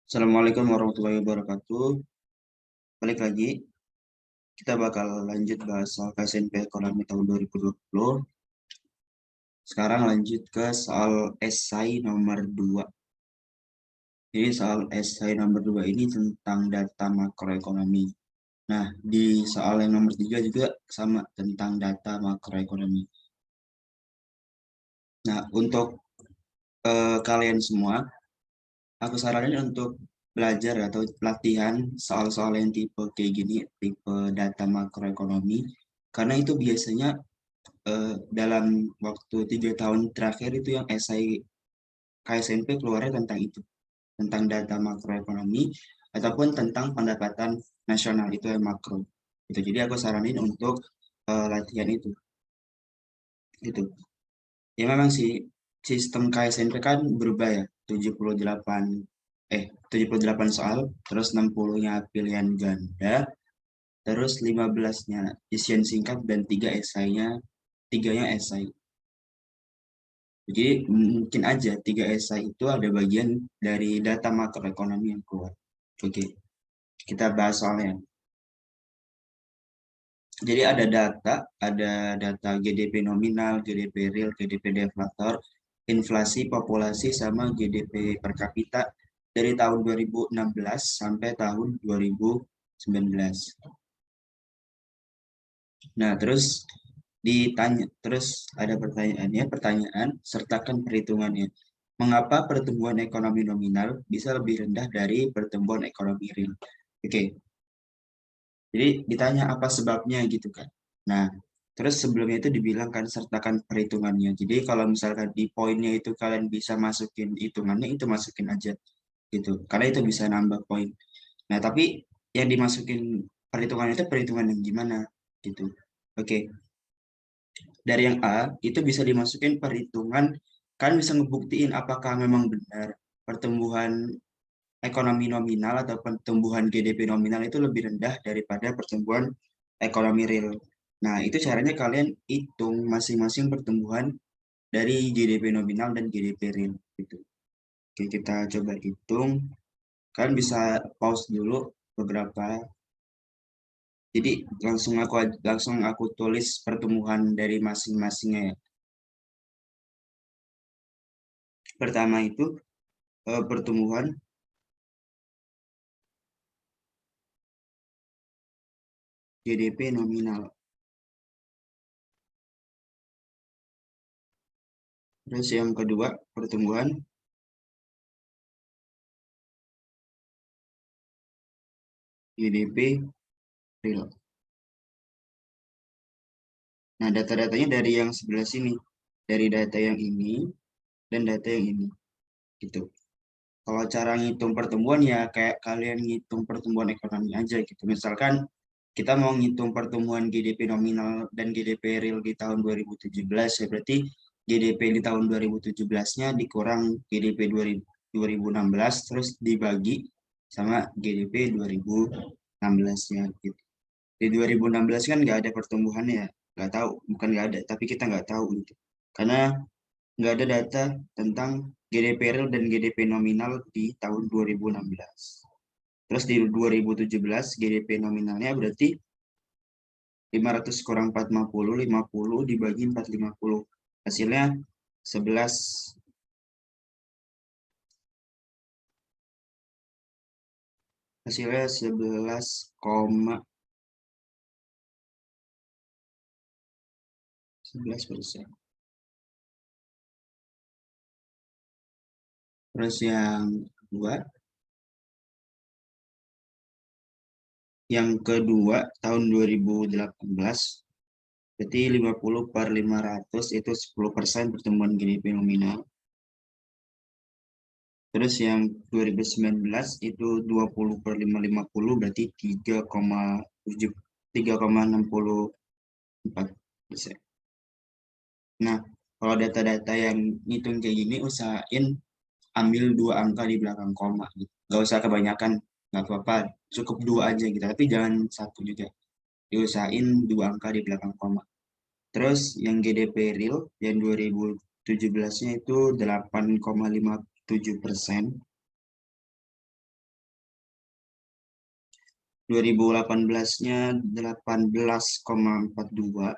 Assalamualaikum warahmatullahi wabarakatuh. Balik lagi, kita bakal lanjut bahas soal KSNP Ekonomi tahun 2020. Sekarang lanjut ke soal esai nomor 2. Jadi soal esai nomor 2 ini tentang data makroekonomi. Nah, di soal yang nomor 3 juga sama tentang data makroekonomi. Nah, untuk kalian semua, aku saranin untuk belajar atau latihan soal-soal yang tipe kayak gini, tipe data makroekonomi, karena itu biasanya dalam waktu 3 tahun terakhir itu yang esai KSNP keluarnya tentang itu, tentang data makroekonomi ataupun tentang pendapatan nasional itu yang makro. Itu jadi aku saranin untuk latihan itu. Gitu. Ya memang sih sistem KSNP kan berubah ya, 78 soal, terus 60-nya pilihan ganda, terus 15-nya isian singkat dan 3-nya esai. Jadi mungkin aja 3 esai itu ada bagian dari data makroekonomi yang keluar. Oke, kita bahas soalnya. Jadi ada data GDP nominal, GDP real, GDP deflator, inflasi, populasi, sama GDP per kapita dari tahun 2016 sampai tahun 2019. Nah, terus ada pertanyaan, sertakan perhitungannya. Mengapa pertumbuhan ekonomi nominal bisa lebih rendah dari pertumbuhan ekonomi real? Oke, jadi ditanya apa sebabnya gitu kan. Nah, terus sebelumnya itu dibilang kan sertakan perhitungannya. Jadi kalau misalkan di poinnya itu kalian bisa masukin hitungannya, itu masukin aja gitu. Karena itu bisa nambah poin. Nah, tapi yang dimasukin perhitungan itu perhitungan yang gimana gitu. Oke, dari yang A itu bisa dimasukin perhitungan, kan bisa ngebuktiin apakah memang benar pertumbuhan ekonomi nominal atau pertumbuhan GDP nominal itu lebih rendah daripada pertumbuhan ekonomi real. Nah, itu caranya kalian hitung masing-masing pertumbuhan dari GDP nominal dan GDP real gitu. Oke, kita coba hitung. Kalian bisa pause dulu beberapa. Jadi langsung aku tulis pertumbuhan dari masing-masingnya ya. Pertama itu pertumbuhan GDP nominal. Terus yang kedua, pertumbuhan GDP real. Nah, data-datanya dari yang sebelah sini. Dari data yang ini dan data yang ini. Gitu. Kalau cara ngitung pertumbuhan ya kayak kalian ngitung pertumbuhan ekonomi aja gitu. Misalkan kita mau ngitung pertumbuhan GDP nominal dan GDP real di tahun 2017, ya berarti GDP di tahun 2017-nya dikurang GDP 2016 terus dibagi sama GDP 2016-nya gitu. Di 2016 kan nggak ada pertumbuhannya ya, nggak tahu, bukan nggak ada, tapi kita nggak tahu gitu. Karena nggak ada data tentang GDP real dan GDP nominal di tahun 2016. Terus di 2017 GDP nominalnya berarti 500 kurang 450, 50 dibagi 450. Hasilnya 11, hasilnya 11,11%. Terus yang kedua tahun 2018 berarti 50 per 500 itu 10% pertumbuhan GDP nominal. Terus yang 2019 itu 20 per 550 berarti 3,64%. Nah, kalau data-data yang ngitung kayak gini, usahain ambil 2 angka di belakang koma gitu. Gak usah kebanyakan, nggak apa-apa, cukup 2 aja gitu. Tapi jangan 1 juga. Diusahain 2 angka di belakang koma. Terus yang GDP real yang 2017-nya itu 8,57%. 2018-nya 18,42,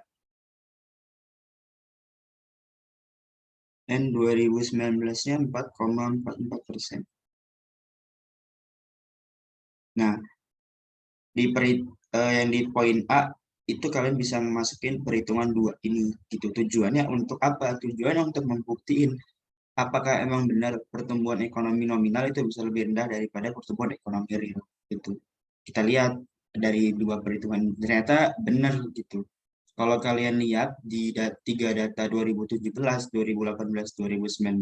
dan 2019-nya 4,44%. Nah, yang di poin A itu kalian bisa masukin perhitungan dua ini gitu. Tujuannya untuk apa? Tujuannya untuk membuktiin apakah emang benar pertumbuhan ekonomi nominal itu bisa lebih rendah daripada pertumbuhan ekonomi real gitu. Kita lihat dari dua perhitungan ternyata benar gitu. Kalau kalian lihat di tiga data 2017, 2018, 2019,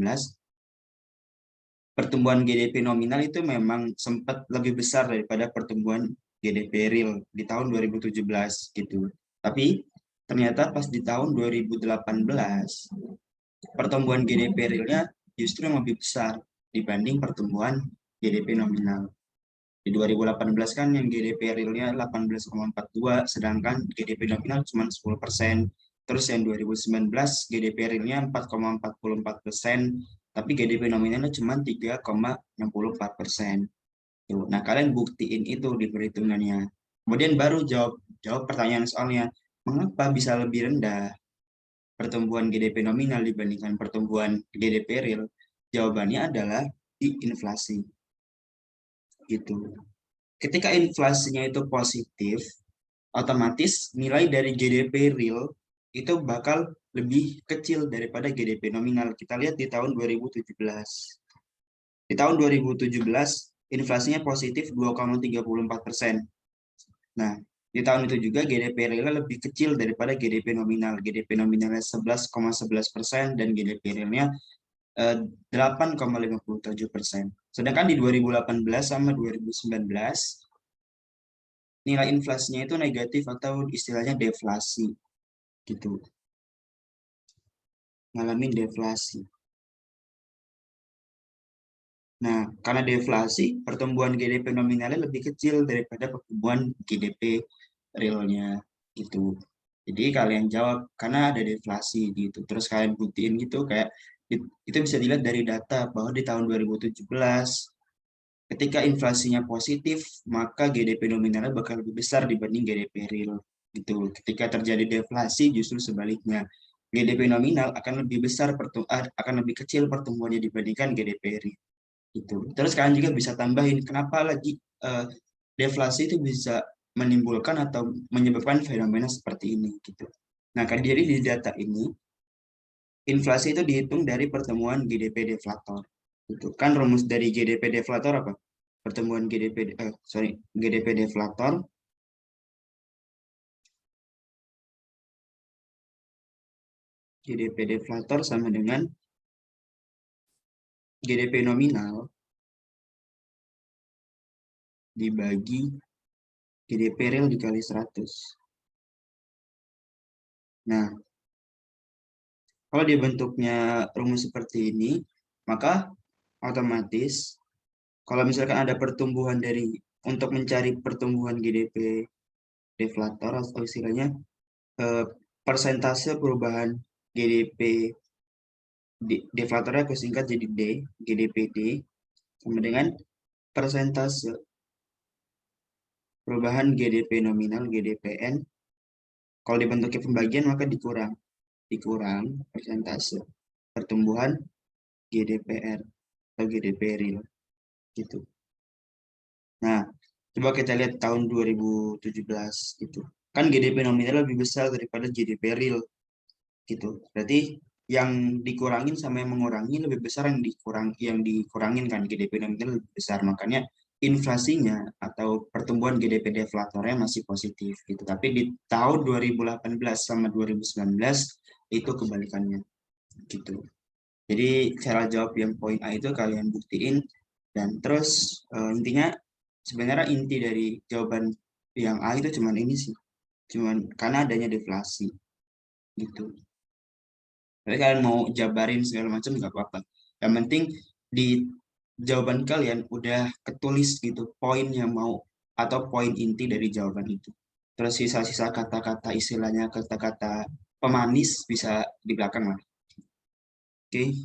pertumbuhan GDP nominal itu memang sempat lebih besar daripada pertumbuhan GDP real di tahun 2017 gitu. Tapi ternyata pas di tahun 2018 pertumbuhan GDP realnya justru yang lebih besar dibanding pertumbuhan GDP nominal. Di 2018 kan yang GDP realnya 18,42, sedangkan GDP nominal cuma 10%. Terus yang 2019 GDP realnya 4,44%, tapi GDP nominalnya cuma 3,64%. Nah, kalian buktiin itu di perhitungannya. Kemudian baru jawab pertanyaan soalnya, mengapa bisa lebih rendah pertumbuhan GDP nominal dibandingkan pertumbuhan GDP real? Jawabannya adalah di inflasi. Gitu. Ketika inflasinya itu positif, otomatis nilai dari GDP real itu bakal lebih kecil daripada GDP nominal. Kita lihat di tahun 2017. Di tahun 2017, inflasinya positif 2,34%. Nah, di tahun itu juga GDP realnya lebih kecil daripada GDP nominal. GDP nominalnya 11,11% dan GDP realnya 8,57%. Sedangkan di 2018 sama 2019, nilai inflasinya itu negatif atau istilahnya deflasi. Gitu. Ngalamin deflasi. Nah, karena deflasi, pertumbuhan GDP nominalnya lebih kecil daripada pertumbuhan GDP realnya gitu. Jadi kalian jawab karena ada deflasi gitu. Terus kalian buktiin gitu kayak itu bisa dilihat dari data bahwa di tahun 2017 ketika inflasinya positif, maka GDP nominalnya bakal lebih besar dibanding GDP real gitu. Ketika terjadi deflasi justru sebaliknya. GDP nominal akan lebih besar akan lebih kecil pertumbuhannya dibandingkan GDP real gitu. Terus kalian juga bisa tambahin kenapa lagi deflasi itu bisa menimbulkan atau menyebabkan fenomena seperti ini gitu. Nah, kan jadi di data ini inflasi itu dihitung dari pertemuan GDP deflator. Itu kan rumus dari GDP deflator apa? Pertemuan GDP deflator GDP deflator sama dengan GDP nominal dibagi GDP real dikali 100. Nah, kalau dibentuknya rumus seperti ini, maka otomatis kalau misalkan ada pertumbuhan untuk mencari pertumbuhan GDP deflator atau istilahnya persentase perubahan GDP deflatornya aku singkat jadi D, GDPD sama dengan persentase perubahan GDP nominal GDPN. Kalau dibentuknya pembagian maka dikurang persentase pertumbuhan GDPR atau GDP real gitu. Nah, coba kita lihat tahun 2017 gitu. Kan GDP nominal lebih besar daripada GDP real gitu. Berarti yang dikurangin sama yang mengurangi lebih besar yang dikurangin kan GDP nominal lebih besar. Makanya inflasinya atau pertumbuhan GDP deflatornya masih positif gitu. Tapi di tahun 2018 sama 2019 itu kebalikannya gitu. Jadi cara jawab yang poin A itu kalian buktiin dan terus intinya sebenarnya inti dari jawaban yang A itu cuman ini sih. Cuman karena adanya deflasi gitu. Tapi kalian mau jabarin segala macam nggak apa-apa. Yang penting di jawaban kalian udah ketulis gitu poinnya mau atau poin inti dari jawaban itu. Terus sisa-sisa kata-kata istilahnya kata-kata pemanis bisa di belakang lah. Oke.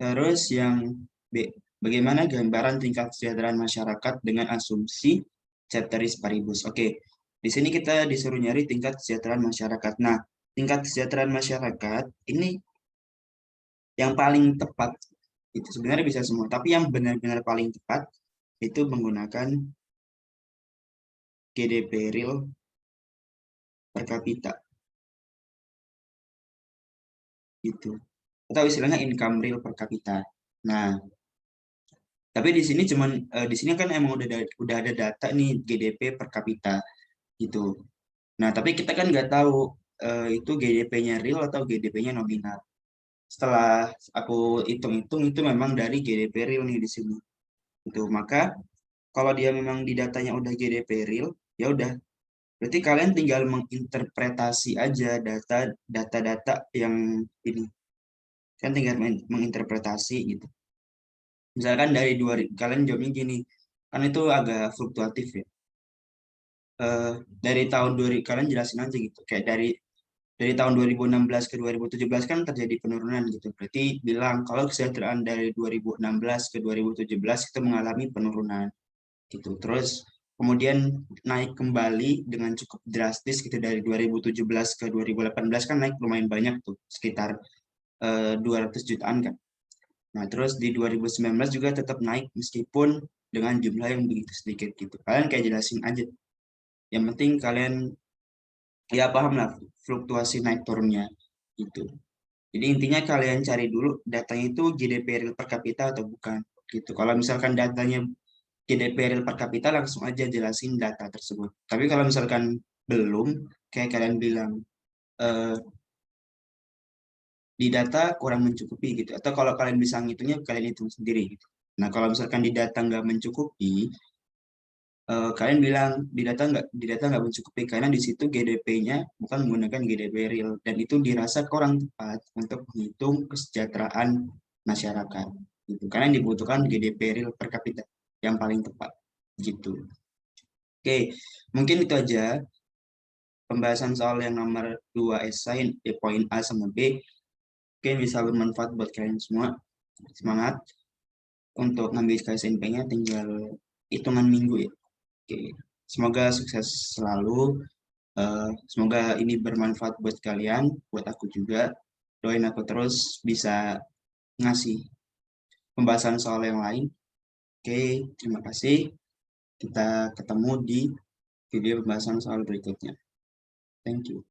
Terus yang B, bagaimana gambaran tingkat kesejahteraan masyarakat dengan asumsi ceteris paribus. Oke, di sini kita disuruh nyari tingkat kesejahteraan masyarakat. Nah, tingkat kesejahteraan masyarakat ini yang paling tepat itu sebenarnya bisa semua, tapi yang benar-benar paling tepat itu menggunakan GDP real per kapita gitu. Atau istilahnya income real per kapita. Nah, tapi di sini cuman di sini kan emang udah ada data nih GDP per kapita gitu. Nah, tapi kita kan nggak tahu itu GDP-nya real atau GDP-nya nominal. Setelah aku hitung-hitung itu memang dari GDP real nih di sini. Itu maka kalau dia memang di datanya udah GDP real, ya udah. Berarti kalian tinggal menginterpretasi aja data-data yang ini. Kan tinggal menginterpretasi gitu. Misalkan dari kalian jawabnya gini, kan itu agak fluktuatif ya. Dari tahun 2000 kalian jelasin aja gitu. Kayak dari tahun 2016 ke 2017 kan terjadi penurunan gitu. Berarti bilang kalau kesejahteraan dari 2016 ke 2017 itu mengalami penurunan gitu. Terus kemudian naik kembali dengan cukup drastis gitu dari 2017 ke 2018 kan naik lumayan banyak tuh, sekitar 200 jutaan kan. Nah, terus di 2019 juga tetap naik meskipun dengan jumlah yang begitu sedikit gitu. Kalian kayak jelasin aja. Yang penting kalian ya paham lah fluktuasi naik turunnya gitu. Jadi intinya kalian cari dulu datanya itu GDP real per kapita atau bukan gitu. Kalau misalkan datanya GDP real per kapita langsung aja jelasin data tersebut. Tapi kalau misalkan belum, kayak kalian bilang eh, di data kurang mencukupi gitu. Atau kalau kalian bisa ngitungnya kalian hitung sendiri gitu. Nah kalau misalkan di data nggak mencukupi, kalian bilang di data nggak mencukupi karena di situ GDP-nya bukan menggunakan GDP real dan itu dirasa kurang tepat untuk menghitung kesejahteraan masyarakat gitu. Karena yang dibutuhkan GDP real per kapita yang paling tepat gitu. Oke, mungkin itu aja pembahasan soal yang nomor 2 esai di poin A sama B. Oke, bisa bermanfaat buat kalian semua. Semangat untuk ngambil SKSMP-nya tinggal hitungan minggu ya. Oke, semoga sukses selalu. Semoga ini bermanfaat buat kalian, buat aku juga. Doain aku terus bisa ngasih pembahasan soal yang lain. Oke, terima kasih. Kita ketemu di video pembahasan soal berikutnya. Thank you.